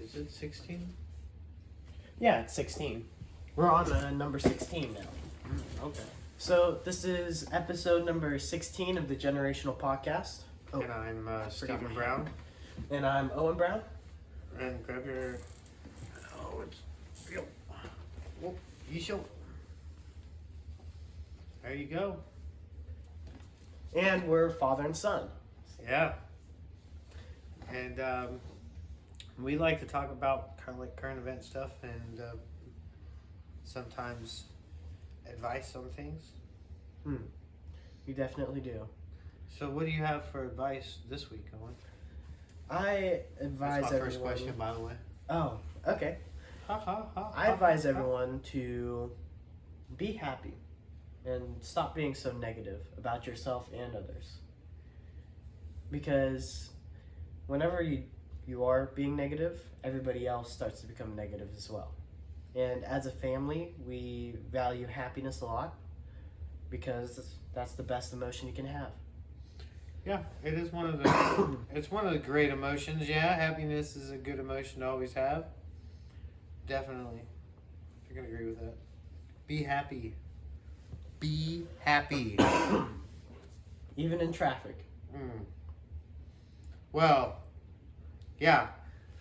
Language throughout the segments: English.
Is it 16? Yeah, it's 16. We're on number 16 now. Okay. So this is episode number 16 of the Generational Podcast. Oh, And I'm forgot Stephen my Brown. and I'm Owen Brown. And grab your. Oh, it's. Oh, you show. There you go. And we're father and son. Yeah. And we like to talk about kind of like current event stuff and sometimes advice on things. You definitely do. So, what do you have for advice this week, Owen? I advise That's my everyone. first question, by the way. Oh, okay. Ha, ha, ha, I ha, advise ha, ha. everyone to be happy and stop being so negative about yourself and others. Because whenever you are being negative, everybody else starts to become negative as well. And as a family, we value happiness a lot because that's the best emotion you can have. Yeah, it is one of the. It's one of the great emotions. Yeah, happiness is a good emotion to always have. Definitely, I can agree with that. Be happy. Be happy. Even in traffic. Well, yeah,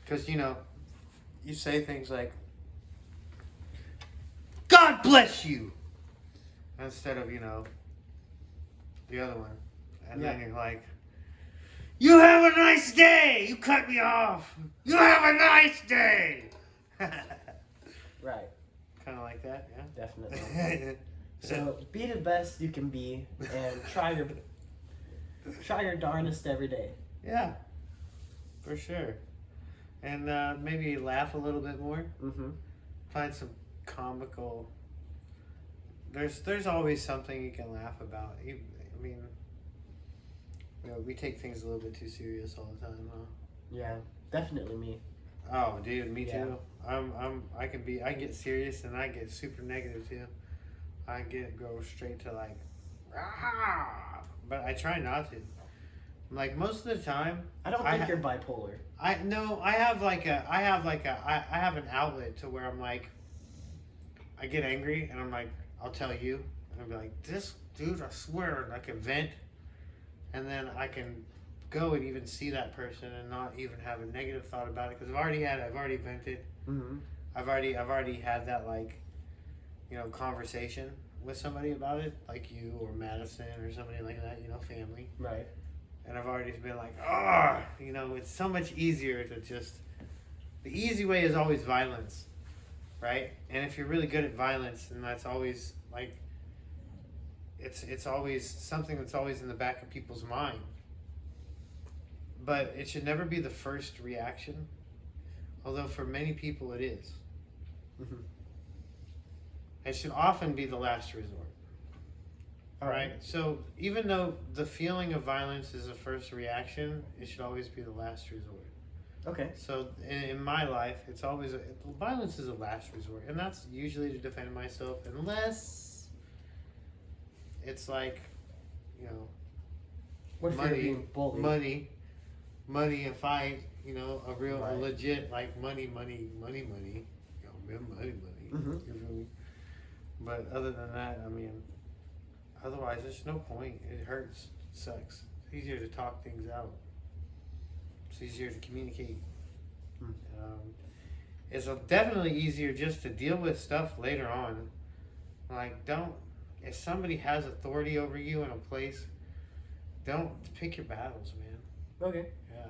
because you say things like, "God bless you," instead of the other one. And then you're like, "You have a nice day. You cut me off. You have a nice day." Right. Kind of like that, yeah. Definitely. So be the best you can be and try your darndest every day. Yeah, for sure. And maybe laugh a little bit more. Mm-hmm. Find some comical. There's always something you can laugh about. I mean, we take things a little bit too serious all the time, huh? Yeah, definitely me. Oh, dude, me Yeah. too. I can get serious and I get super negative too. I go straight to like, "Rah!" But I try not to. Like most of the time, I don't think you're bipolar. I have an outlet to where I'm like, I get angry and I'm like, I'll tell you, and I'll be like, "This dude, I swear," and I can vent, and then I can go and even see that person and not even have a negative thought about it because I've already vented. Mm-hmm. I've already had that conversation with somebody about it, like you or Madison or somebody like that, family. Right. And I've already been like, it's so much easier to just. The easy way is always violence, right? And if you're really good at violence, and that's always like. It's always something that's always in the back of people's mind. But it should never be the first reaction, although for many people it is. Mm-hmm. It should often be the last resort. All Right? So even though the feeling of violence is a first reaction, it should always be the last resort. Okay. So in my life, it's always violence is a last resort, and that's usually to defend myself, unless it's like, What if you're being bullied? money and fight. A real Right. a legit like money. Money. Mm-hmm. You feel me? But other than that, I mean, otherwise, there's no point. It hurts. It sucks. It's easier to talk things out. It's easier to communicate. It's definitely easier just to deal with stuff later on. Like, if somebody has authority over you in a place, don't pick your battles, man. Okay. Yeah.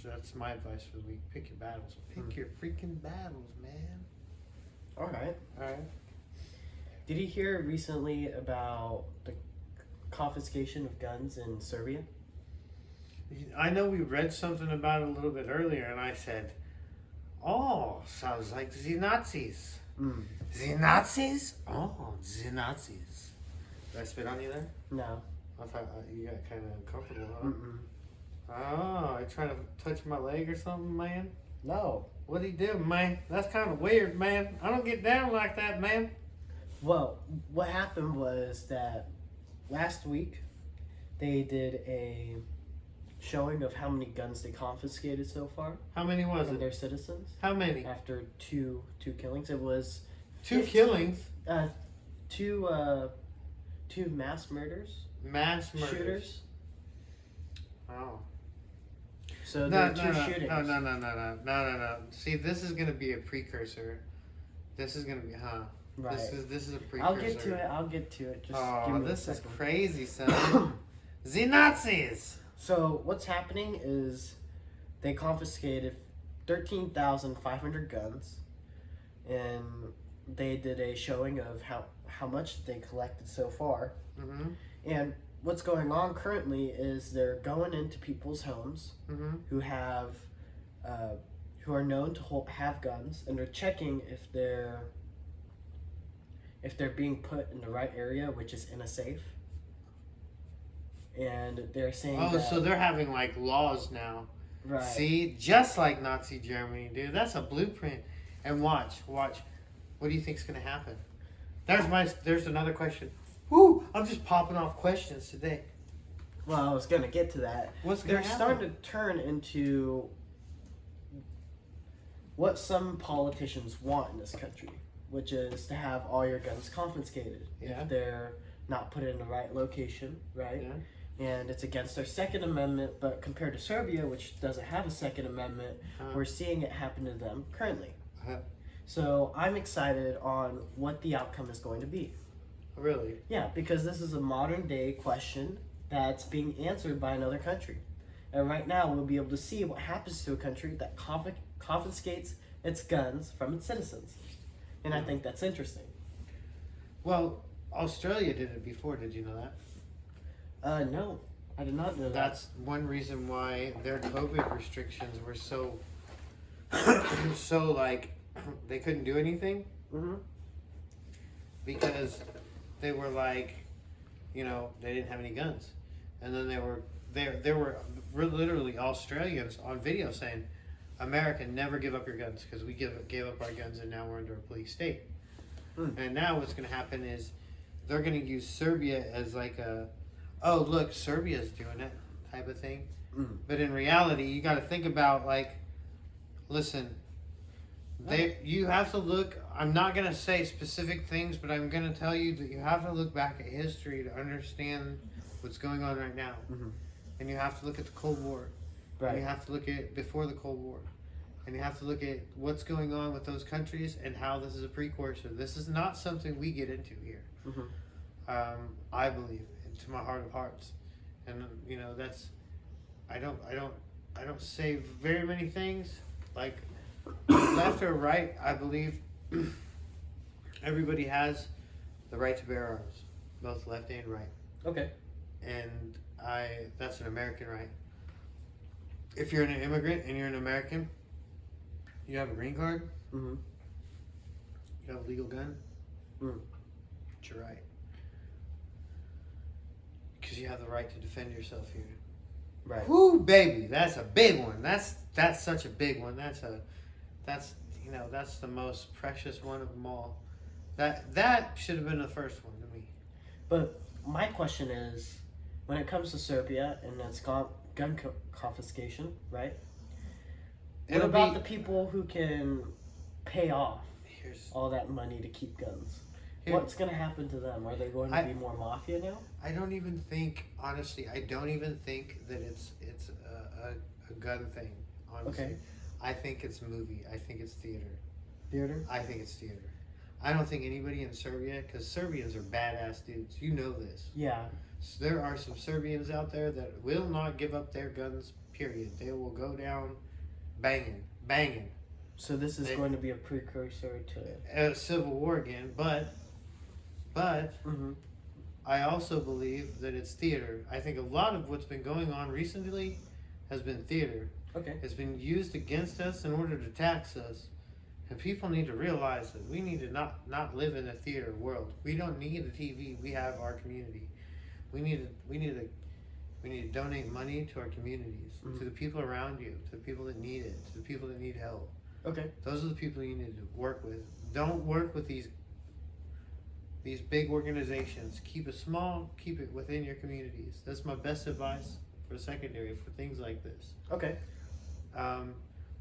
So that's my advice for the week. Pick your battles. Pick your freaking battles, man. All right. All right. Did you hear recently about the confiscation of guns in Serbia? I know we read something about it a little bit earlier, and I said, "Oh, sounds like the Nazis." The Nazis? Oh, the Nazis. Did I spit on you there? No. I thought you got kind of uncomfortable, huh? Mm-mm. Oh, you trying to touch my leg or something, man? No. What'd he do, man? That's kind of weird, man. I don't get down like that, man. Well, what happened was that last week they did a showing of how many guns they confiscated so far How many was from it? their citizens How many? after two killings. It was 2 15 killings. Two mass murders, Mass murders. shooters. Oh. So No, there are no, two no, shootings. no. See, this is gonna be a precursor. This is gonna be, Right. This is a precursor. I'll get to it. Just give Oh, me a this is second. crazy, son. The Nazis. So what's happening is they confiscated 13,500 guns, and they did a showing of how much they collected so far. Mm-hmm. And what's going on currently is they're going into people's homes Mm-hmm. who have who are known to have guns, and they're checking if they're being put in the right area, which is in a safe. And they're saying Oh, that, so they're having like laws now. right. See, just like Nazi Germany, dude. That's a blueprint. And watch. What do you think's gonna happen? There's another question. Woo! I'm just popping off questions today. Well, I was gonna get to that. What's They're gonna happen? starting to turn into what some politicians want in this country, which is to have all your guns confiscated Yeah. if they're not put in the right location, right? Yeah. And it's against their Second Amendment, but compared to Serbia, which doesn't have a Second Amendment, we're seeing it happen to them currently. Uh-huh. So I'm excited on what the outcome is going to be. Really? Yeah, because this is a modern day question that's being answered by another country. And right now we'll be able to see what happens to a country that confiscates its guns from its citizens. And I think that's interesting. Well, Australia did it before. Did you know that? No, I did not know that. That's one reason why their COVID restrictions were so so like they couldn't do anything Mm-hmm. because they were like, they didn't have any guns, and then there were literally Australians on video saying, "America, never give up your guns because we gave up our guns and now we're under a police state." And now what's going to happen is they're going to use Serbia as like oh look, Serbia's doing it type of thing. But in reality, you got to think about like, listen, you have to look. I'm not going to say specific things, but I'm going to tell you that you have to look back at history to understand what's going on right now. Mhm. And you have to look at the Cold War. Right. And you have to look at before the Cold War. And you have to look at what's going on with those countries and how this is a precursor. This is not something we get into here. Mhm. I believe, to my heart of hearts, and that's I don't say very many things like left or right. I believe everybody has the right to bear arms, both left and right, Okay. and that's an American right. If you're an immigrant and you're an American, you have a green card, Mm-hmm. you have a legal gun, Mm. it's your right. Because you have the right to defend yourself here. Right. Whoo, baby, that's a big one. That's such a big one. That's the most precious one of them all. That should have been the first one to me. But my question is, when it comes to Serbia and its gun confiscation, right? What about the people who can pay off all that money to keep guns? What's going to happen to them? Are they going to be more mafia now? I don't even think, honestly, that it's a gun thing, honestly. Okay. I think it's movie. I think it's theater. Theater? I think it's theater. I don't think anybody in Serbia, because Serbians are badass dudes. You know this. Yeah. So there are some Serbians out there that will not give up their guns, period. They will go down banging. So this is going to be a precursor to A civil war again, but Mhm. I also believe that it's theater. I think a lot of what's been going on recently has been theater. Okay. It's been used against us in order to tax us. And people need to realize that we need to not live in a theater world. We don't need the TV. We have our community. We need to donate money to our communities, to the people around you, to the people that need it, to the people that need help. Okay. Those are the people you need to work with. Don't work with these big organizations. Keep it small. Keep it within your communities. That's my best advice for secondary for things like this. Okay.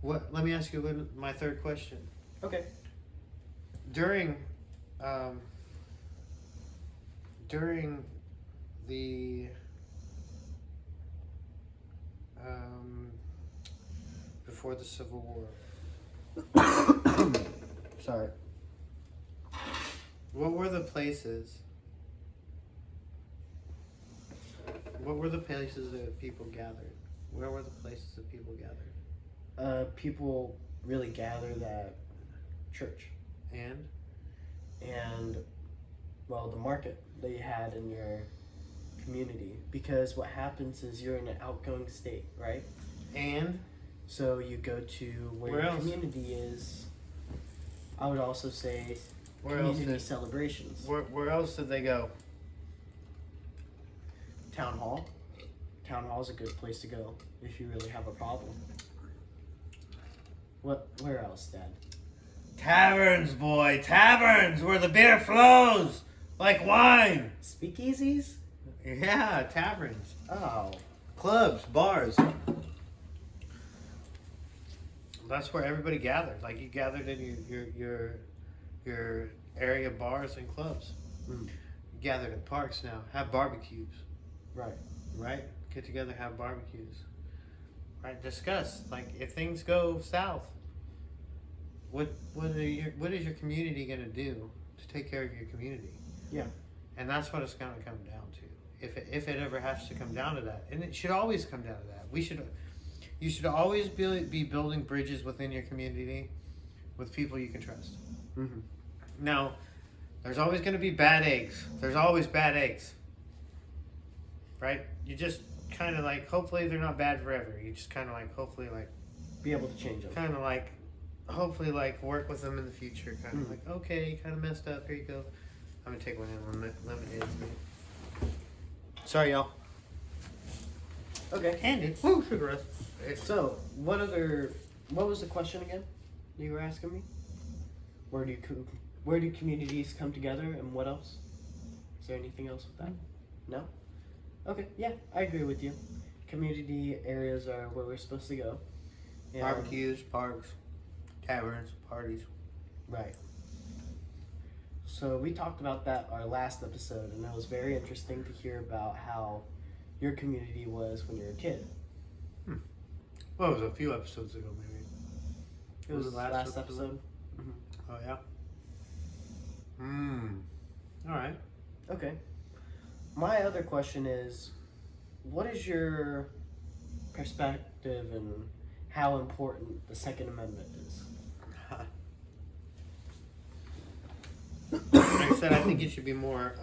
Let me ask you my third question. Okay. During the before the Civil War, Sorry. what were the places? What were the places that people gathered? Where were the places that people gathered? People really gathered at church. And well, the market that you had in your community, because what happens is you're in an outgoing state, right? And So you go to where Where your else? community is. I would also say where else? community celebrations. Where else did they go? Town hall. Town hall is a good place to go if you really have a problem. Where else, Dad? Taverns, boy, taverns where the beer flows like wine. Speakeasies? Yeah, taverns, Oh. clubs, bars. That's where everybody gathered. Like you gathered in your area bars and clubs. Mm. You gathered at parks now. Have barbecues. Right. Right? Get together, have barbecues. Right? Discuss. Like if things go south, what is your community gonna do to take care of your community? Yeah. And that's what it's gonna come down to. If it ever has to come down to that, and it should always come down to that. You should always be building bridges within your community with people you can trust. Mm-hmm. Now, there's always going to be bad eggs. There's always bad eggs. Right? You just kind of like, hopefully they're not bad forever. You just kind of like, hopefully like, Be able to change them. kind of like, hopefully like work with them in the future. Kind of like, okay, you kind of messed up. Here you go. I'm going to take one of them lemonades. Sorry, y'all. Okay. Handed. Woo, sugar rush. So, what was the question again that you were asking me? Where do communities come together and what else? Is there anything else with that? No? Okay, yeah, I agree with you. Community areas are where we're supposed to go. And- Barbecues, parks, taverns, parties. Right. So we talked about that our last episode, and it was very interesting to hear about how your community was when you were a kid. Well, it was a few episodes ago, maybe. It was the last episode. Oh, yeah? Alright. Okay. My other question is, what is your perspective and how important the Second Amendment is? Like I said, I think it should be more,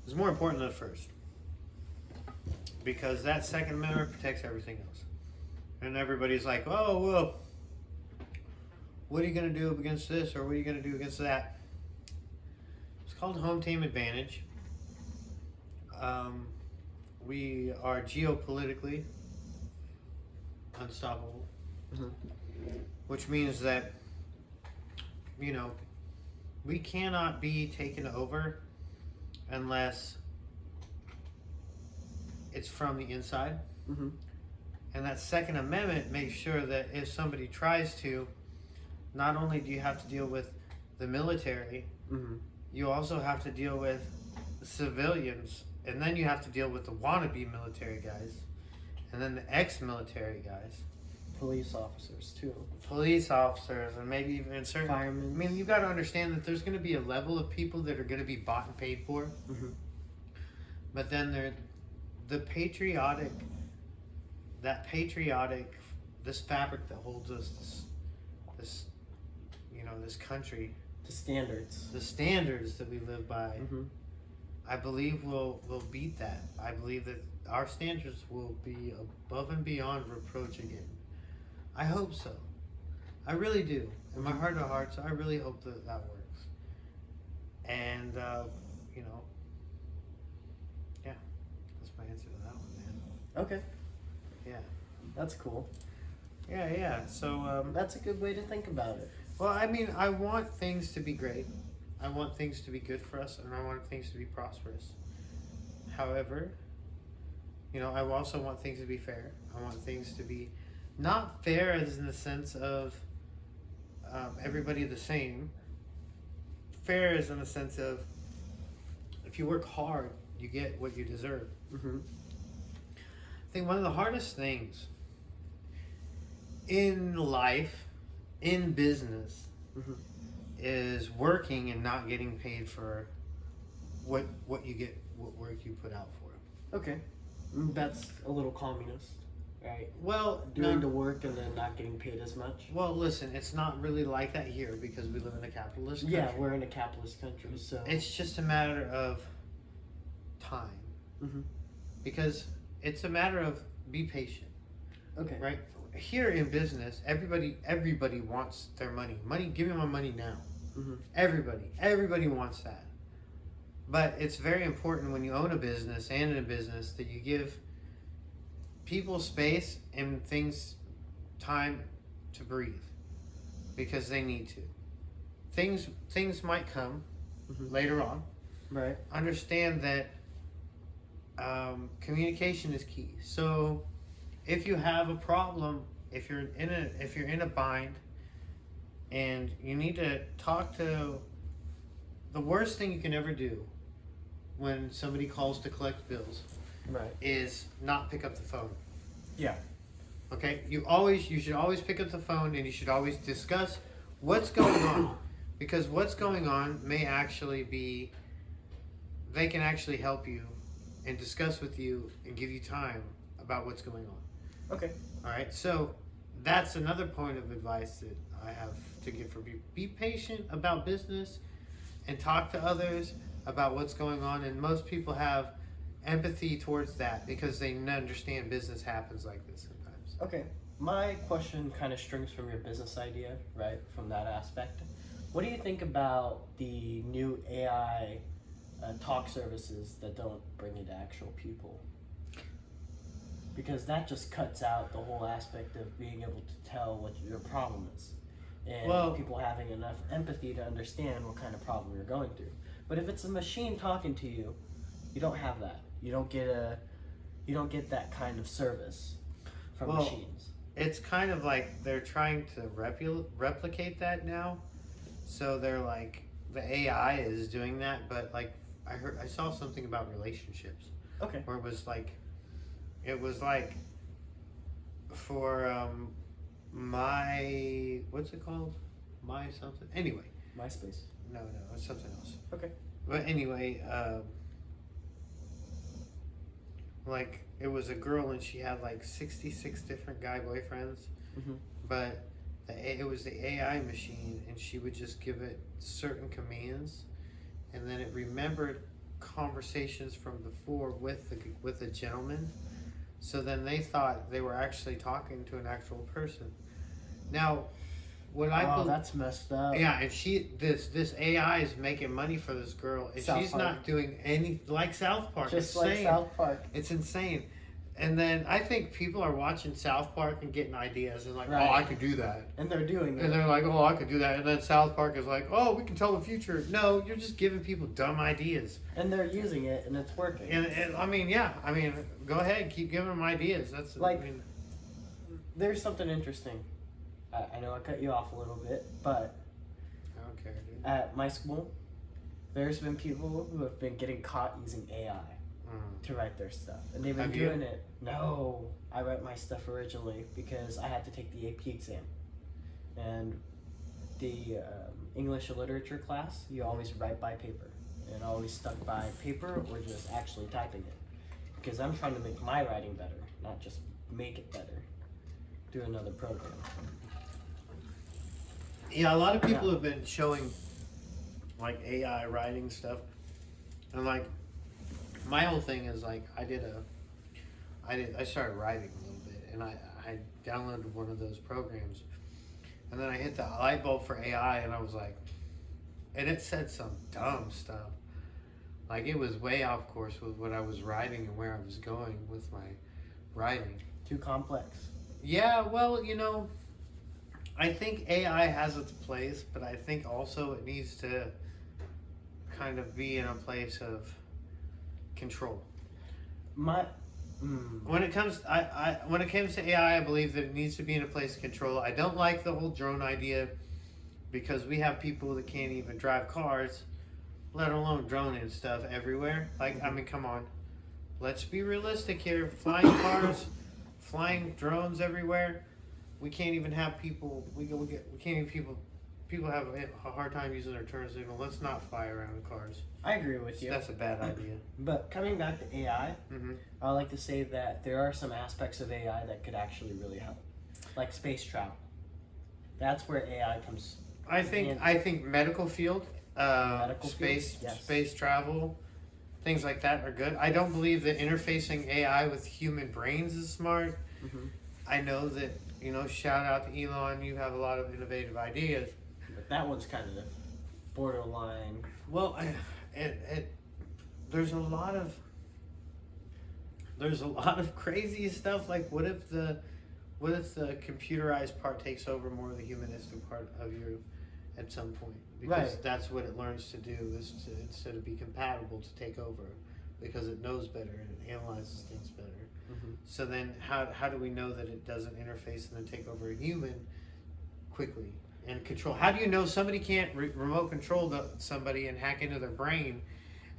it's more important than the first. Because that Second Amendment protects everything else. And everybody's like, oh, well, what are you going to do against this or what are you going to do against that? It's called home team advantage. We are geopolitically unstoppable. Mhm. Which means that, you know, we cannot be taken over unless it's from the inside. Mm-hmm. And that Second Amendment makes sure that if somebody tries to, not only do you have to deal with the military, Mm-hmm. you also have to deal with civilians, and then you have to deal with the wannabe military guys, and then the ex-military guys, Police officers too. police officers, and maybe even certain. Firemen. I mean, you've got to understand that there's going to be a level of people that are going to be bought and paid for, Mm-hmm. but then the patriotic, this fabric that holds us, this, you know, this country, The standards. the standards that we live by, Mm-hmm. I believe we'll beat that. I believe that our standards will be above and beyond reproach again. I hope so. I really do. In my heart of hearts, I really hope that works. And, you know, yeah, that's my answer to that one, man. Okay. Yeah. That's cool. Yeah. So, That's a good way to think about it. well, I mean, I want things to be great. I want things to be good for us, and I want things to be prosperous. However, You know, I also want things to be fair. I want things to be not fair as in the sense of everybody the same. Fair is in the sense of if you work hard, you get what you deserve. Mm-hmm. I think one of the hardest things in life, in business, Mm-hmm. is working and not getting paid for what you get, what work you put out for. Okay. That's a little communist, right? Well, Doing no, the work and then not getting paid as much. well, listen, it's not really like that here because we live in a capitalist country. Yeah, we're in a capitalist country, so. It's just a matter of time. Mhm. Because it's a matter of be patient, Okay. right? Here in business, everybody wants their money. Money, give me my money now. Mhm. Everybody wants that. But it's very important when you own a business and in a business that you give people space and things time to breathe because they need to. Things might come Mhm. later on. Right. Understand that communication is key. So if you have a problem, if you're in a bind, and you need to talk to, the worst thing you can ever do when somebody calls to collect bills Right. is not pick up the phone. Yeah. Okay, you should always pick up the phone and you should always discuss what's going on, because what's going on may actually be, they can actually help you and discuss with you and give you time about what's going on. Okay. All right, so that's another point of advice that I have to give for people. Be patient about business and talk to others about what's going on, and most people have empathy towards that because they understand business happens like this sometimes. Okay. My question kind of strings from your business idea, right? From that aspect. What do you think about the new AI talk services that don't bring you to actual people? Because that just cuts out the whole aspect of being able to tell what your problem is. And Well- people having enough empathy to understand what kind of problem you're going through. But if it's a machine talking to you, you don't have that. You don't get that kind of service from Well, machines. It's kind of like they're trying to replicate that now. So they're like, the AI is doing that, but like I saw something about relationships Okay. where it was like for my, what's it called? My something. Anyway, MySpace. no, it's something else. Okay. But anyway, like it was a girl and she had like 66 different guy boyfriends, Mhm. but it was the AI machine, and she would just give it certain commands, and then it remembered conversations from before with a gentleman. So then they thought they were actually talking to an actual person. Now, what I Oh, believe. that's messed up. Yeah, and this AI is making money for this girl, and South she's Park. not doing any like South Park. Just it's like insane. South Park. It's insane. And then I think people are watching South Park and getting ideas and like, Right. oh, I could do that. And they're doing And it. they're like, oh, I could do that. And then South Park is like, oh, we can tell the future. No, you're just giving people dumb ideas. And they're using it and it's working. And I mean, yeah, I mean, go ahead, keep giving them ideas. That's Like- I mean, There's something interesting. I know I cut you off a little bit, but I don't care, dude. at my school, there's been people who have been getting caught using AI to write their stuff. And they've been Have you? doing it. No, I wrote my stuff originally because I had to take the AP exam. And the English literature class, you always write by paper. And I always stuck by paper or just actually typing it. Because I'm trying to make my writing better, not just make it better through another program. Yeah, a lot of people Yeah. have been showing like AI writing stuff, and like my whole thing is like I started writing a little bit, and I downloaded one of those programs, and then I hit the light bulb for AI, and I was like, and it said some dumb stuff, like it was way off course with what I was writing and where I was going with my writing. Too complex. Yeah, well, you know, I think AI has its place, but I think also it needs to kind of be in a place of control. My When it comes, when it comes to AI, I believe that it needs to be in a place of control. I don't like the whole drone idea because we have people that can't even drive cars, let alone drone and stuff everywhere. Like, I mean, come on, let's be realistic here. Flying cars, flying drones everywhere. We can't even have people. We can't even people. People have a hard time using their turn signal. Let's not fly around in cars. I agree with you. That's a bad idea. But coming back to AI, Mm-hmm. I like to say that there are some aspects of AI that could actually really help, like space travel. That's where AI comes. I think medical field, Medical space field? Yes. space travel, things like that are good. I don't believe that interfacing AI with human brains is smart. Mhm. I know that, shout out to Elon. You have a lot of innovative ideas. But that one's kind of borderline. Well, there's a lot of crazy stuff. Like, what if the computerized part takes over more of the humanistic part of you at some point? Because Right. that's what it learns to do, is to, instead of be compatible, to take over, because it knows better and it analyzes things better. Mhm. So then how do we know that it doesn't interface and then take over a human quickly and control? How do you know somebody can't remote control somebody and hack into their brain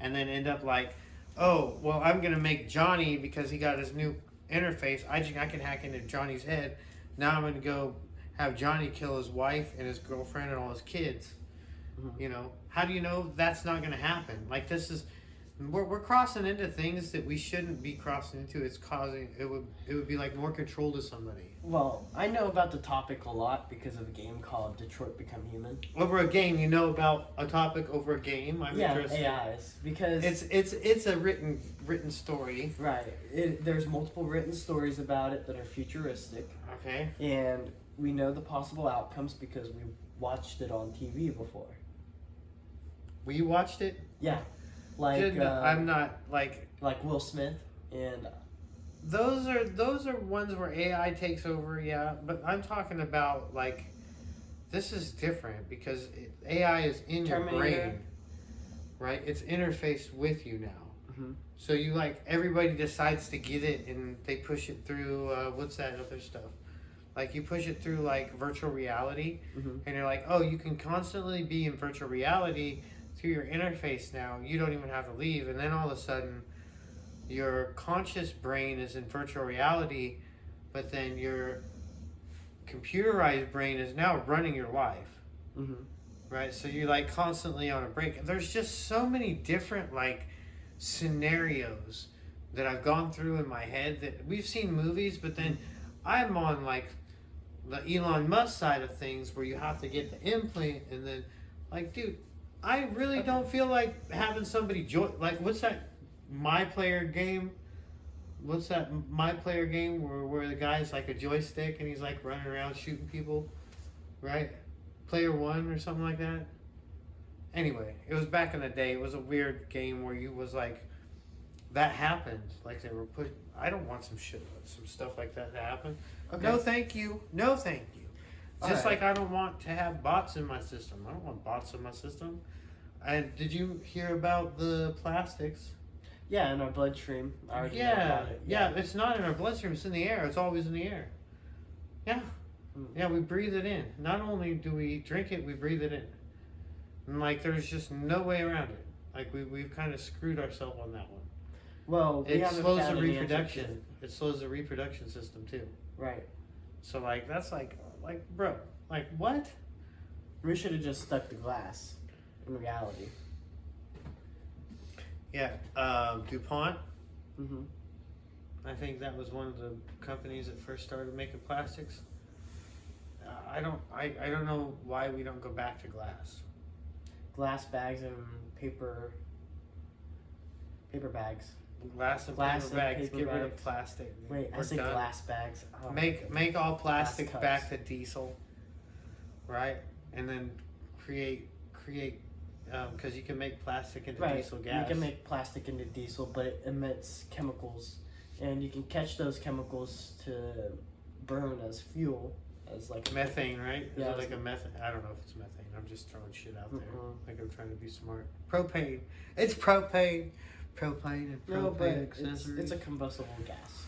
and then end up like, oh, well, I'm going to make Johnny, because he got his new interface, I can hack into Johnny's head. Now I'm going to go have Johnny kill his wife and his girlfriend and all his kids. Mhm. How do you know that's not going to happen? Like, this is... We're crossing into things that we shouldn't be crossing into. It's causing it would be like more control to somebody Well, I know about the topic a lot because of a game called Detroit Become Human. over a game. You know about a topic over a game. I'm interested. AIs, because It's a written story. right. There's multiple written stories about it that are futuristic, Okay. and we know the possible outcomes because we watched it on TV before. We watched it. Yeah, like I'm not like like Will Smith and those are ones where AI takes over. Yeah, but I'm talking about like this is different because AI is in your Terminator. brain, right? It's interfaced with you now. Mhm. So you everybody decides to get it and they push it through what's that other stuff? Like you push it through like virtual reality, Mhm. and you're like, oh, you can constantly be in virtual reality through your interface now. You don't even have to leave, and then all of a sudden, your conscious brain is in virtual reality, but then your computerized brain is now running your life, Mhm. right? So you're like constantly on a break. There's just so many different scenarios that I've gone through in my head that we've seen movies, but then I'm on the Elon Musk side of things where you have to get the implant and then dude, I really don't feel like having somebody what's that My Player game? What's that My Player game where the guy's like a joystick and he's like running around shooting people, right? Player One or something like that. Anyway, it was back in the day. It was a weird game where you was that happened. Like they were I don't want some stuff like that to happen. Okay. No, thank you. No, thank you. Just Alright. like I don't want to have bots in my system. I don't want bots in my system. And did you hear about the plastics? Yeah, in our bloodstream. I already know Yeah, about it. yeah. It's not in our bloodstream. It's in the air. It's always in the air. Yeah, yeah. We breathe it in. Not only do we drink it, we breathe it in. And there's just no way around it. We've kind of screwed ourselves on that one. Well, we It haven't slows found the an answer reproduction. It slows the reproduction system too. to- Right. So that's bro, what? We should have just stuck to glass. In reality. Yeah, DuPont. Mm-hmm. I think that was one of the companies that first started making plastics. I don't know why we don't go back to glass. Glass bags and paper bags. Glass and Glass paper and bags. paper Get rid of bags. plastic. Wait, I We're said done. glass bags. Oh. Make all plastic Glass back cups. to diesel, right? And then create because you can make plastic into Right. diesel gas. You can make plastic into diesel, but it emits chemicals, and you can catch those chemicals to burn as fuel, as methane, right? Yeah, Is it it's- a methane? I don't know if it's methane. I'm just throwing shit out there. Mm-mm. I'm trying to be smart. Propane. It's propane. propane and No, but propane it's accessories. a combustible gas.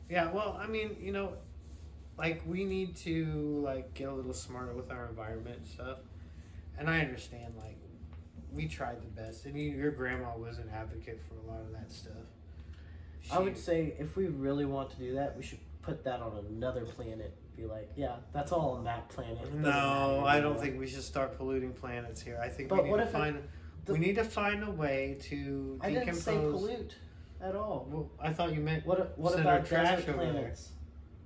Yeah, well, I mean, like we need to like get a little smarter with our environment and stuff. And I understand, like, we tried the best, and your grandma was an advocate for a lot of that stuff. I would say if we really want to do that, we should put that on another planet. Be like, yeah, that's all on that planet. It doesn't matter No, I don't anymore. think we should start polluting planets here. I think But we what need to if it- find the- we need to find a way to I didn't say decompose. pollute at all. Well, I thought you meant What send our about trash desert over there. planets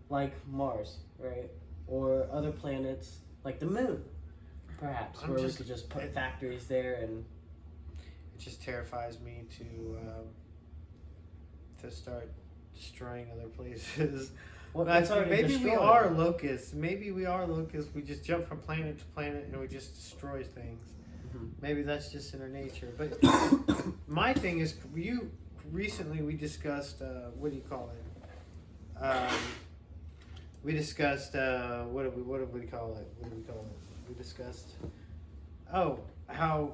like Mars, right? Or other planets like the Moon, perhaps, I'm where just- we could just put factories there and. It just terrifies me to start destroying other places. Well, But it's already maybe we destroyed. are locusts. Maybe we are locusts. We just jump from planet to planet and we just destroy things. Mhm. Maybe that's just in our nature. But my thing is, recently we discussed what do you call it? We discussed what do we call it? What do we call it? We discussed how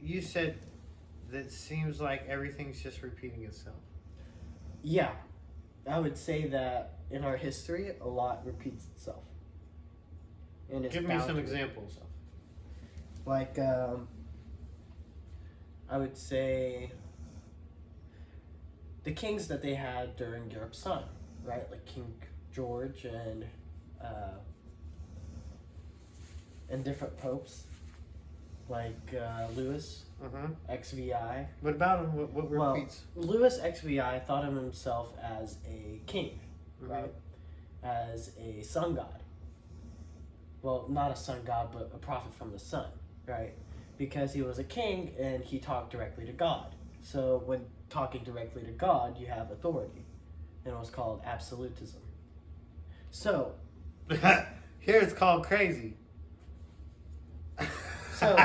you said that seems like everything's just repeating itself. Yeah, I would say that in our history, a lot repeats itself. And it's Give me bound some to repeat examples. itself. Like, I would say the kings that they had during Europe's time, right? Like King George and different popes, like Louis Uh-huh. XVI. What about him? What Well, repeats? Louis XVI thought of himself as a king, Mhm. right? As a sun god. Well, not a sun god, but a prophet from the sun, right? Because he was a king and he talked directly to God. So when talking directly to God, you have authority. And it was called absolutism. So, Here it's called crazy. So-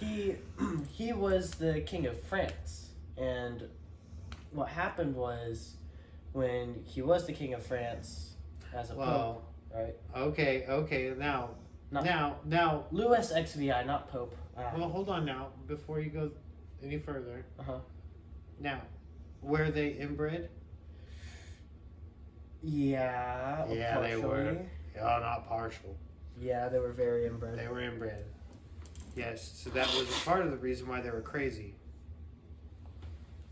he was the king of France. And what happened was when he was the king of France as a well, pope, right? okay. Now, No. now. Louis XVI, not pope. Well, hold on now. Before you go any further. Uh-huh. Now, were they inbred? Yeah. Yeah, they were. partially. Oh, not partial. Yeah, they were very inbred. They were inbred. Yes, so that was part of the reason why they were crazy.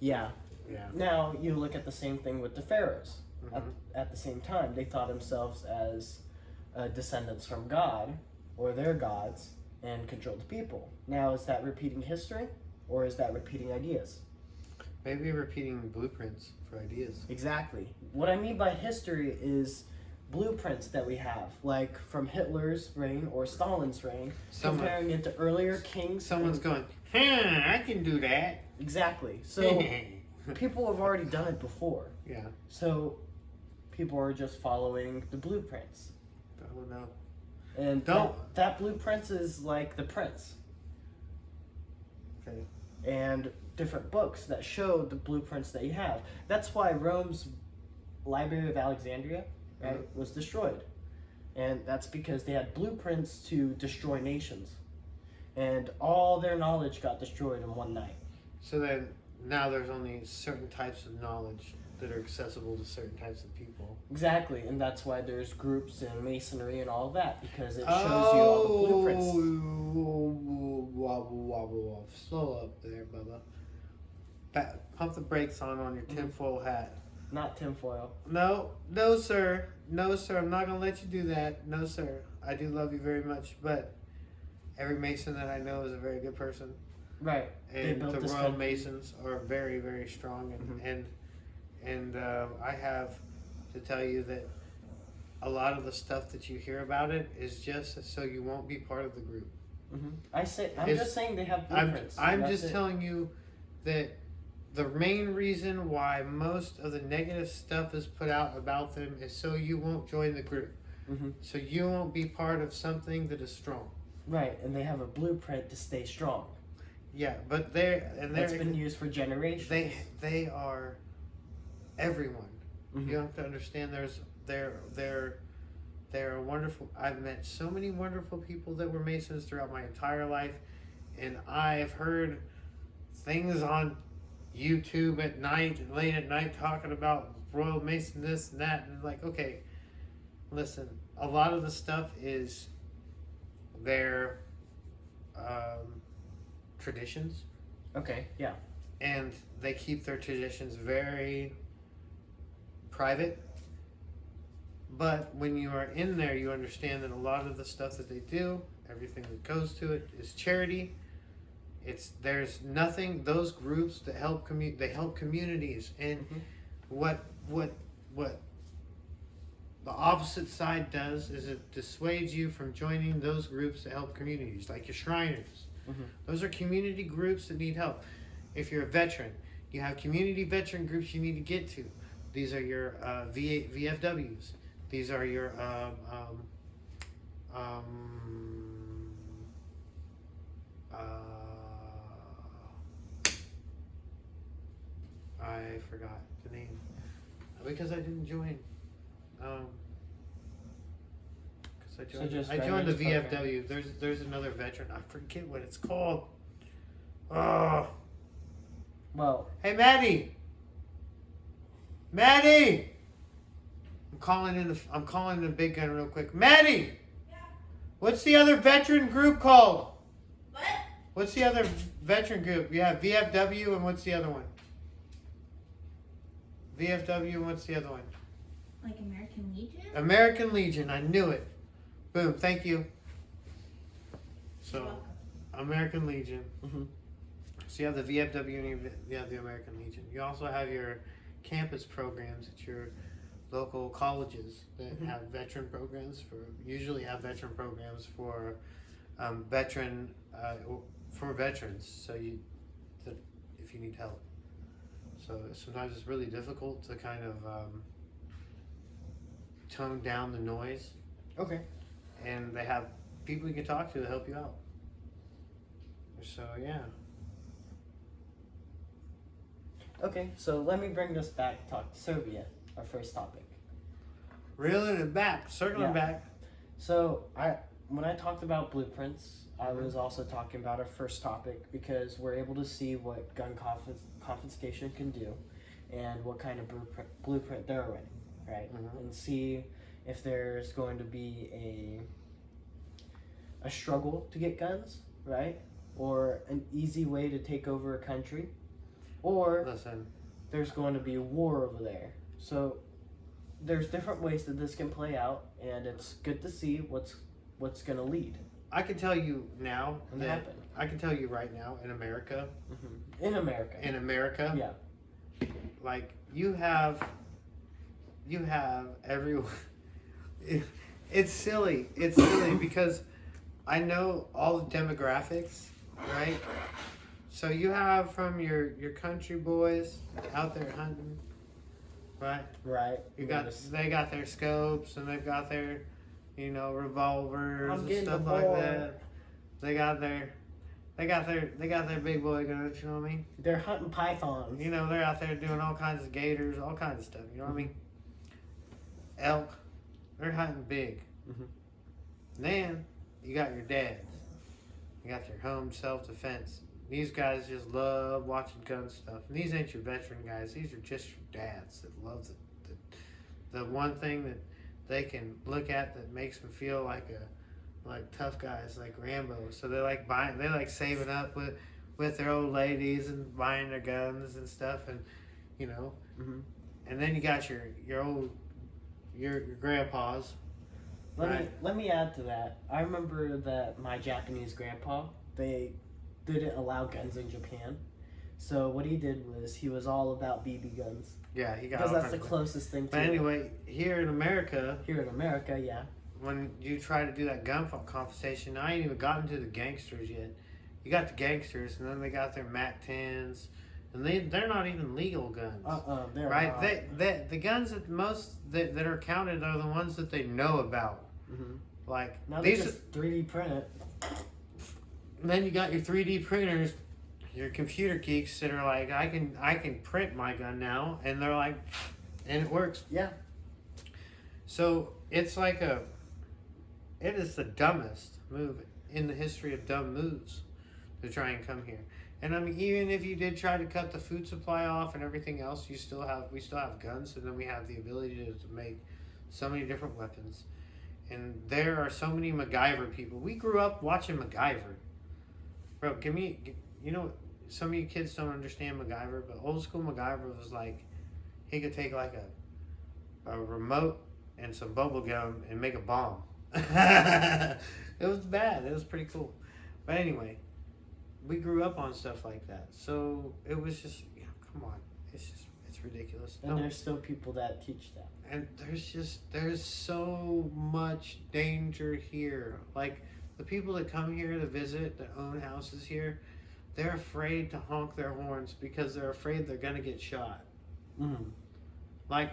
Yeah. Yeah. Now you look at the same thing with the pharaohs. Mhm. At the same time, they thought themselves as descendants from God or their gods and controlled the people. Now, is that repeating history or is that repeating ideas? Maybe repeating blueprints for ideas. Exactly. What I mean by history is blueprints that we have, like from Hitler's reign or Stalin's reign, comparing it to earlier kings. Someone's and- going, I can do that. Exactly. So people have already done it before. yeah. So people are just following the blueprints. Oh no. And Don't- that blueprints is like the prince. Okay. And different books that show the blueprints that you have. That's why Rome's Library of Alexandria, right, was destroyed. And that's because they had blueprints to destroy nations. And all their knowledge got destroyed in one night. So then now there's only certain types of knowledge that are accessible to certain types of people. Exactly, and that's why there's groups and masonry and all that, because it shows you all the blueprints. Wobble, wobble, wobble. Slow up there, Bubba. Pump the brakes on your tinfoil hat. Not tinfoil. No, sir. No, sir. I'm not going to let you do that. No, sir. I do love you very much, but every Mason that I know is a very good person. Right. They And built the this Royal country. Masons are very, very strong. Mhm. And I have to tell you that a lot of the stuff that you hear about it is just so you won't be part of the group. I'm It's- just saying they have I'm blueprints. just telling you that the main reason why most of the negative stuff is put out about them is so you won't join the group. Mhm. So you won't be part of something that is strong. Right, and they have a blueprint to stay strong. Yeah, but That's been used for generations. they are everyone. Mhm. You have to understand they're wonderful. I've met so many wonderful people that were Masons throughout my entire life, and I've heard things on YouTube at night, late at night, talking about Royal Mason this and that, and it's like, okay, listen, a lot of the stuff is their traditions, Okay, yeah. and they keep their traditions very private. But when you are in there, you understand that a lot of the stuff that they do, everything that goes to it, is charity. There's nothing. Those groups that help they help communities, and what the opposite side does is it dissuades you from joining those groups that help communities, like your Shriners. Those are community groups that need help. If you're a veteran, you have community veteran groups you need to get to. These are your VFWs. These are your I forgot the name because I didn't join. Because I joined the VFW. There's another veteran. I forget what it's called. Oh. Well, Hey, Maddie. Maddie. I'm calling the big gun real quick. Maddie. Yeah. What's the other veteran group called? What? What's the other veteran group? You have VFW, and what's the other one? VFW, and what's the other one? Like American Legion? American Legion. I knew it. Boom. Thank you. You're So, welcome. American Legion. Mhm. So you have the VFW and you have the American Legion. You also have your campus programs at your local colleges that have veteran programs usually have veteran programs for veterans. So if you need help. So sometimes it's really difficult to kind of tone down the noise, okay. and they have people you can talk to help you out. So yeah. Okay, so let me bring this back to talk to Serbia, our first topic. Reeling it back, circling Yeah. back. So when I talked about blueprints, I was also talking about our first topic because we're able to see what gun confiscation can do and what kind of blueprint they're running, right? Mhm. And see if there's going to be a struggle to get guns, right? Or an easy way to take over a country, or Listen, there's going to be a war over there. So there's different ways that this can play out, and it's good to see what's going to lead I can tell you now and that happen I can tell you right now in America, in America. yeah, like you have everyone. It's silly. It's silly because I know all the demographics, right? So you have from your country boys out there hunting, right? Right. They got their scopes and they've got their, revolvers I'm and getting stuff the like ball. that. They got their big boy guns. You know what I mean? They're hunting pythons. They're out there doing all kinds of gators, all kinds of stuff. You know what I mean? Elk, they're hunting big. Mhm. Then you got your dads. You got your home self-defense. These guys just love watching gun stuff. And these ain't your veteran guys. These are just your dads that love the one thing that they can look at that makes them feel like tough guys, like Rambo. So they like saving up with their old ladies and buying their guns and stuff, and Mhm. and then you got your grandpas. Let me add to that. I remember that my Japanese grandpa, they didn't allow guns in Japan. So what he did was he was all about BB guns Yeah, he got because all that's the kinds of- closest thing to But anyway, here in America, here in America. Yeah. when you try to do that gun confiscation, I ain't even gotten to the gangsters yet. You got the gangsters, and then they got their MAC-10s, and they're not even legal guns. They're Right? not. The guns that that are counted are the ones that they know about. Mhm. Like Now they these. just 3D print it. And then you got your 3D printers, your computer geeks that are like, I can print my gun now, and they're like, and it works. Yeah. So it's like it is the dumbest move in the history of dumb moves to try and come here. And I mean, even if you did try to cut the food supply off and everything else, we still have guns, and then we have the ability to make so many different weapons. And there are so many MacGyver people. We grew up watching MacGyver. Bro, you know, some of you kids don't understand MacGyver, but old school MacGyver was like, he could take like a remote and some bubble gum and make a bomb. It was bad. It was pretty cool. But anyway, we grew up on stuff like that. So it was just, come on. It's ridiculous. And there's still people that teach that. And there's so much danger here. Like, the people that come here to visit, that own houses here, they're afraid to honk their horns because they're afraid they're going to get shot. Mm-hmm. Like,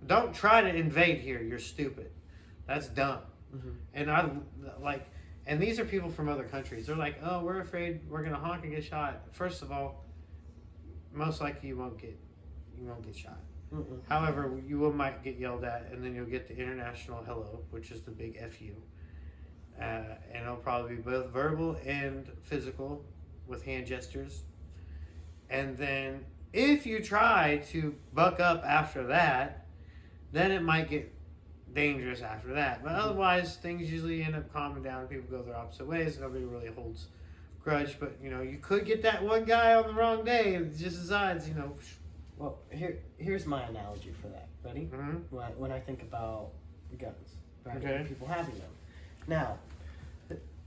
don't try to invade here. You're stupid. That's dumb. Mm-hmm. And these are people from other countries. They're like, oh, we're afraid we're going to honk and get shot. First of all, most likely you won't get shot. Mm-mm. However, might get yelled at, and then you'll get the international hello, which is the big FU. And it'll probably be both verbal and physical with hand gestures. And then if you try to buck up after that, then it might get dangerous after that. But otherwise, things usually end up calming down and people go their opposite ways. Nobody really holds grudge. But, you could get that one guy on the wrong day and just decides, Well, here's my analogy for that. Ready? Mm-hmm. When I think about guns, right? Okay. People having them. Now,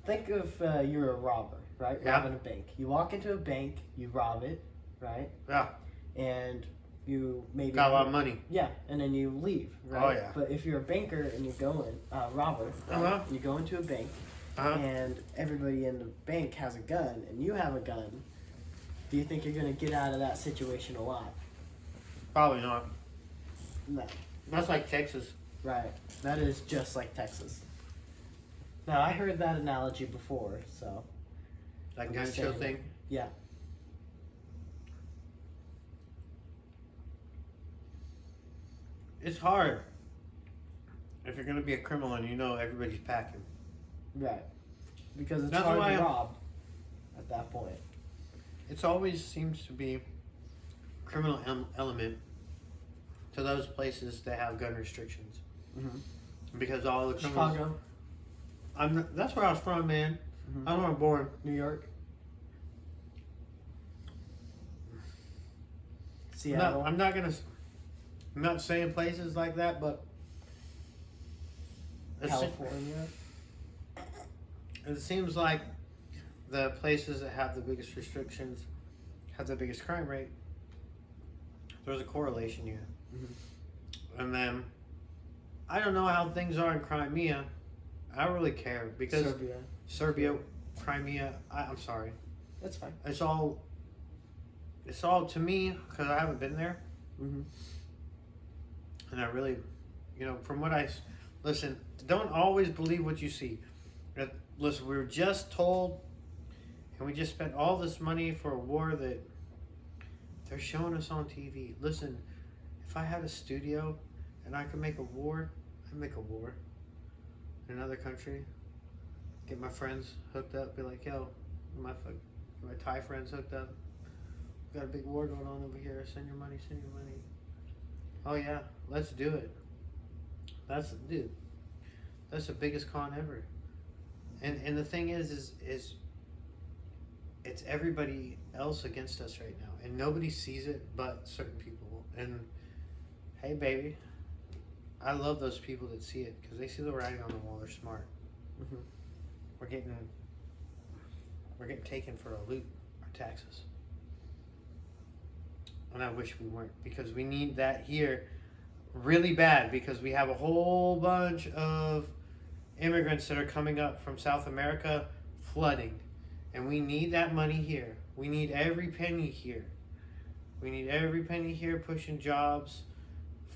think of you're a robber, right? Yeah. Robbing a bank. You walk into a bank, you rob it, right? Yeah. And you maybe Got a lot of money. Yeah, and then you leave, right? Oh, yeah. But if you're a banker and you go in, robber, right? Uh-huh. You go into a bank, and everybody in the bank has a gun, and you have a gun. Do you think you're gonna get out of that situation alive? Probably not. No. That's like Texas. Right. That is just like Texas. Now, I heard that analogy before, so. That I'm gun just show saying thing. Yeah. It's hard. If you're going to be a criminal and everybody's packing. Right. Because it's That's hard why to I'm- rob at that point. It's always seems to be criminal element to those places that have gun restrictions. Mm-hmm. Because all the criminals... Chicago, that's where I was from, man. Mhm. I was born. New York, No, Seattle. I'm not saying places like that, but California. it seems like the places that have the biggest restrictions have the biggest crime rate. There's a correlation here. Mhm. And then I don't know how things are in Crimea. I don't really care because Serbia, Crimea. I'm sorry. That's fine. It's all to me because I haven't been there, Mm-hmm. and I really, from what listen. Don't always believe what you see. Listen, we were just told, and we just spent all this money for a war that they're showing us on TV. Listen, if I had a studio and I could make a war, I'd make a war in another country. Get my friends hooked up. Be like, yo, my Thai friends hooked up. We got a big war going on over here. Send your money. Send your money. Oh yeah, let's do it. That's the biggest con ever. And the thing is it's everybody else against us right now, and nobody sees it but certain people. And hey, baby, I love those people that see it because they see the writing on the wall. They're smart. Mm-hmm. We're getting taken for a loot, our taxes, and I wish we weren't because we need that here really bad because we have a whole bunch of immigrants that are coming up from South America flooding, and we need that money here. We need every penny here. We need every penny here pushing jobs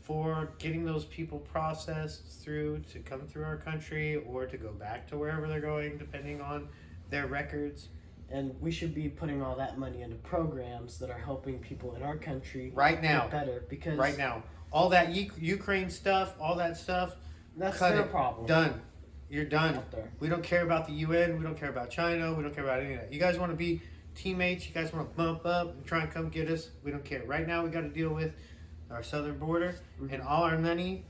for getting those people processed through to come through our country or to go back to wherever they're going depending on their records. And we should be putting all that money into programs that are helping people in our country Right now. get better. Because Right now. All that Ukraine stuff, all that stuff, that's cut their it. problem. Done. You're done. Out there. We don't care about the UN. We don't care about China. We don't care about any of that. You guys want to be teammates, you guys want to bump up and try and come get us, we don't care. Right now, we got to deal with our southern border and all our money.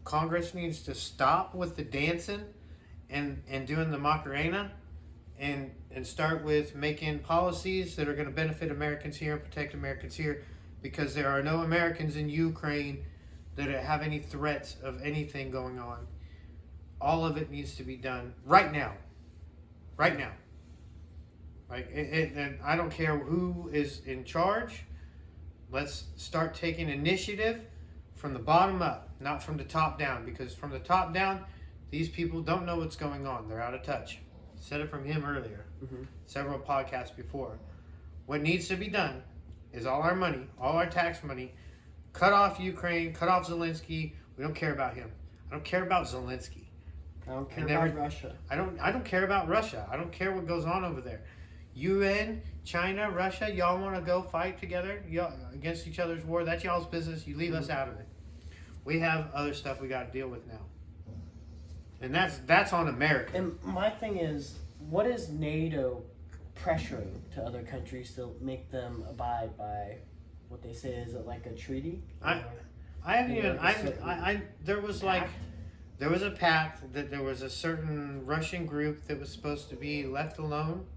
Congress needs to stop with the dancing and doing the Macarena and start with making policies that are going to benefit Americans here and protect Americans here, because there are no Americans in Ukraine that have any threats of anything going on. All of it needs to be done right now. Right now. Like, and I don't care who is in charge. Let's start taking initiative from the bottom up, not from the top down, because from the top down, these people don't know what's going on. They're out of touch. Said it from him earlier, several podcasts before. What needs to be done is all our money, all our tax money, cut off Ukraine, cut off Zelensky. We don't care about him. I don't care about Zelensky. I don't care about Russia. I don't care about Russia. I don't care what goes on over there. UN, China, Russia, y'all want to go fight together against each other's war? That's y'all's business. You leave us out of it. We have other stuff we got to deal with now. And that's on America. And my thing is, what is NATO pressuring to other countries to make them abide by what they say? Is it like a treaty? I haven't even. There was like, there was a pact that there was a certain Russian group that was supposed to be left alone,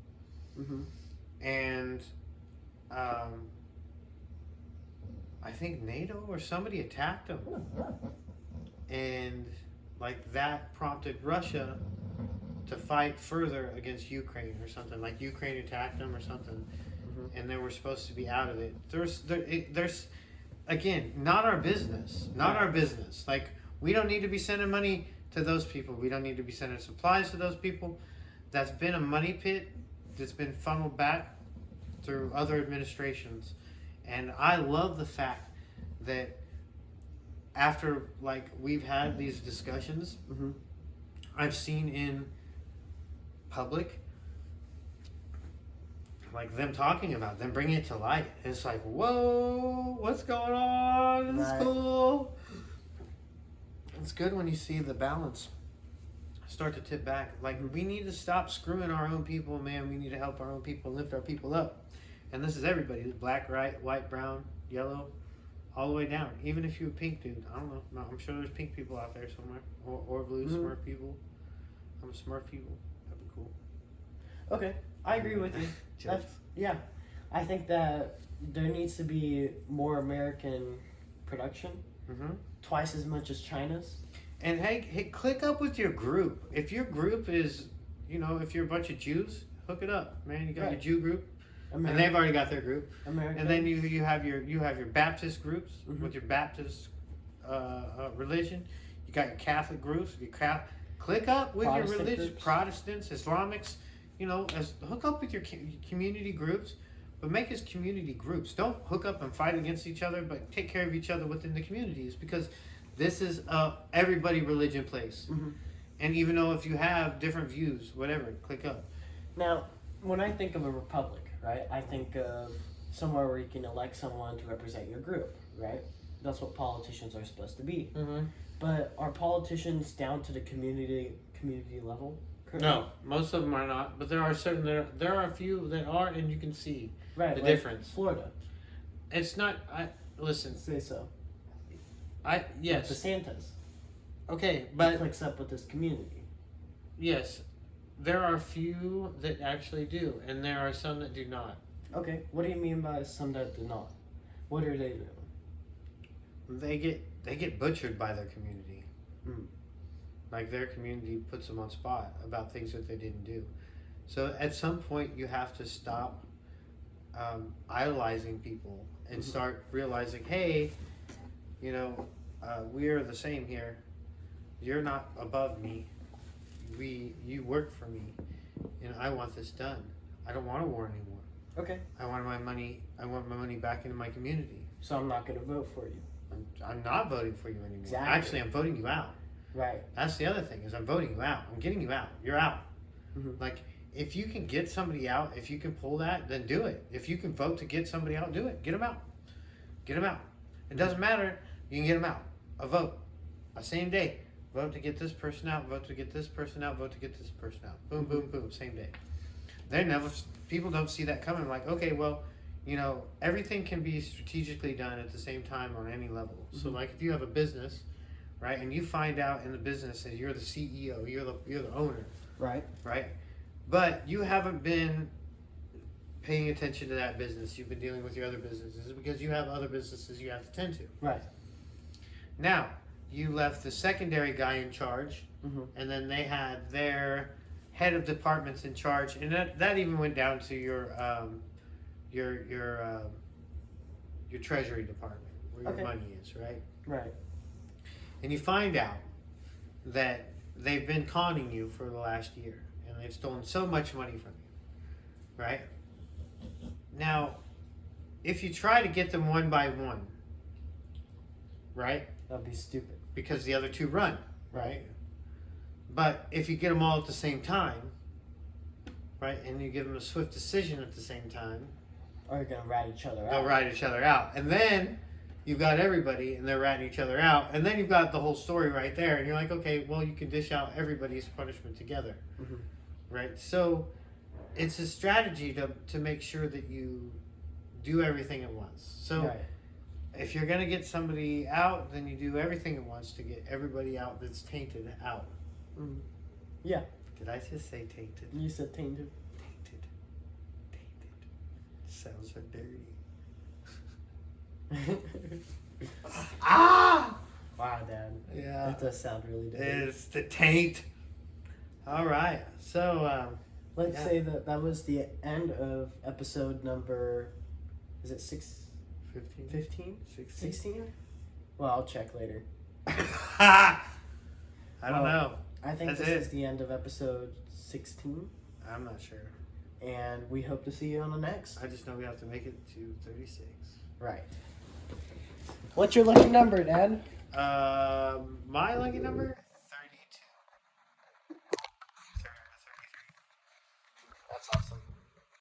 and I think NATO or somebody attacked them, and like that prompted Russia to fight further against Ukraine or something. Like Ukraine attacked them or something, and they were supposed to be out of it. There's again, not our business. Not our business. Like, we don't need to be sending money to those people. We don't need to be sending supplies to those people. That's been a money pit that's been funneled back through other administrations. And I love the fact that after, like, we've had these discussions, I've seen in public, like, them talking about, them bringing it to light. It's like, whoa, what's going on? It's cool. It's good when you see the balance start to tip back. Like, we need to stop screwing our own people, man. We need to help our own people, lift our people up. And this is everybody. It's black, white, brown, yellow, all the way down. Even if you're a pink dude. I don't know. No, I'm sure there's pink people out there somewhere. Or blue Smurf people. I'm a Smurf people. That'd be cool. Okay, I agree with you. Yeah, I think that there needs to be more American production, twice as much as China's. And hey, click up with your group. If your group is, if you're a bunch of Jews, hook it up, man. You got your Jew group, and they've already got their group. And then you have your Baptist groups with your Baptist religion. You got your Catholic groups. Click up with your religious Protestants, Islamics. Hook up with your community groups, but make us community groups. Don't hook up and fight against each other, but take care of each other within the communities, because this is everybody religion place. And even though if you have different views, whatever, click up. Now, when I think of a republic, right, I think of somewhere where you can elect someone to represent your group, right? That's what politicians are supposed to be. But are politicians down to the community level? No, most of them are not. But there are there are a few that are, and you can see the difference. Florida. It's not. Listen. Say so. Yes. DeSantis. Okay, but he clicks up with this community. Yes, there are few that actually do, and there are some that do not. Okay, what do you mean by some that do not? What are they doing? They get butchered by their community. Like, their community puts them on spot about things that they didn't do. So at some point you have to stop idolizing people and start realizing, hey, we are the same here. You're not above me. You work for me, and I want this done. I don't want a war anymore. Okay. I want my money back into my community. So I'm not going to vote for you. I'm not voting for you anymore. Exactly. Actually, I'm voting you out. Right. That's the other thing, is I'm voting you out. I'm getting you out. You're out. Like, if you can get somebody out, if you can pull that, then do it. If you can vote to get somebody out, do it. Get them out. Get them out. It doesn't matter. You can get them out. A vote. A same day. Vote to get this person out. Vote to get this person out. Vote to get this person out. Boom, boom, boom. Same day. people don't see that coming. Like, okay, well, you know, everything can be strategically done at the same time on any level. So, Mhm. like, if you have a business, right, and you find out in the business that you're the CEO, you're the owner, Right. right, but you haven't been paying attention to that business. You've been dealing with your other businesses because you have other businesses you have to tend to. Right. Now, you left the secondary guy in charge, Mhm. and then they had their head of departments in charge, and that even went down to your treasury department where your Okay. money is, right? Right. And you find out that they've been conning you for the last year, and they've stolen so much money from you, right? Now, if you try to get them one by one, right? That'd be stupid. Because the other two run, right? But if you get them all at the same time, right, and you give them a swift decision at the same time, Or you're gonna rat each other they'll out. ride each other out. And then you've got everybody and they're ratting each other out. And then you've got the whole story right there. And you're like, okay, well, you can dish out everybody's punishment together, Mhm. right? So it's a strategy to make sure that you do everything at once. So Right. if you're going to get somebody out, then you do everything at once to get everybody out that's tainted out. Mhm. Yeah. Did I just say tainted? You said tainted. Tainted. Tainted. Sounds so dirty. Ah! Wow, Dad. Yeah. That does sound really dirty. It's the taint. All right. So, Let's yeah. say that was the end of episode number. Is it 15? 15? 16? 16? Well, I'll check later. I don't Well, know. I think That's this it. is the end of episode 16, I'm not sure. and we hope to see you on the next. I just know we have to make it to 36. Right. What's your lucky number, Dad? My lucky number